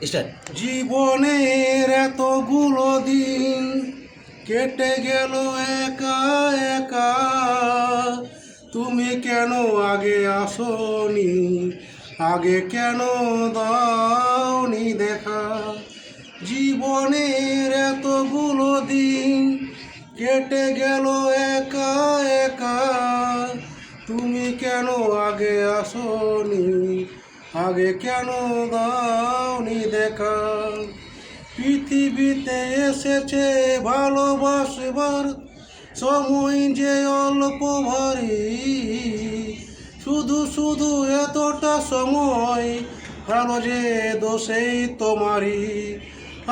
Start. জীবনের এতগুলো দিন কেটে গেল একা একা, তুমি কেন আগে আসনি, আগে কেন দাওনি দেখা। জীবনের এতগুলো দিন কেটে গেল একা একা, তুমি কেন আগে আসনি, আগে কেন দাওনি দেখা। পৃথিবীতে এসেছে ভালোবাসবার সময় যে অল্প ভারী, শুধু শুধু এতটা সময় ভালো যে দোষেই তোমারই।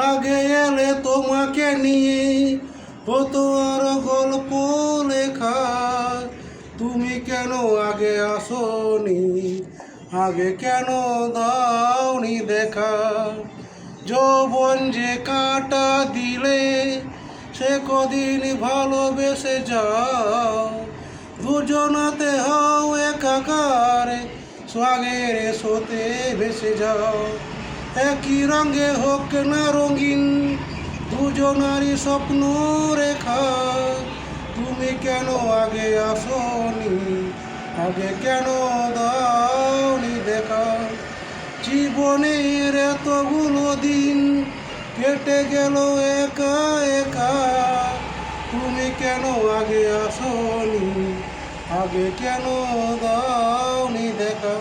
আগে এলে তোমাকে নিয়ে হতো আর গল্প লেখা, তুমি কেন আগে আসনি, আগে কেন দাওনি দেখা। যৌবন যে কাটা দিলে সে কদিন ভালোবেসে যাও, দুজনাতে হও একাকার, স্বাগের সোতে ভেসে যাও। একই রঙে হোক না রঙিন দুজনারই স্বপ্ন রেখা, তুমি কেন আগে আসনি, আগে কেন দাওনি দেখা। জীবনের এতগুলো দিন কেটে গেল একা একা, তুমি কেন আগে আসনি, আগে কেন দাওনি দেখা।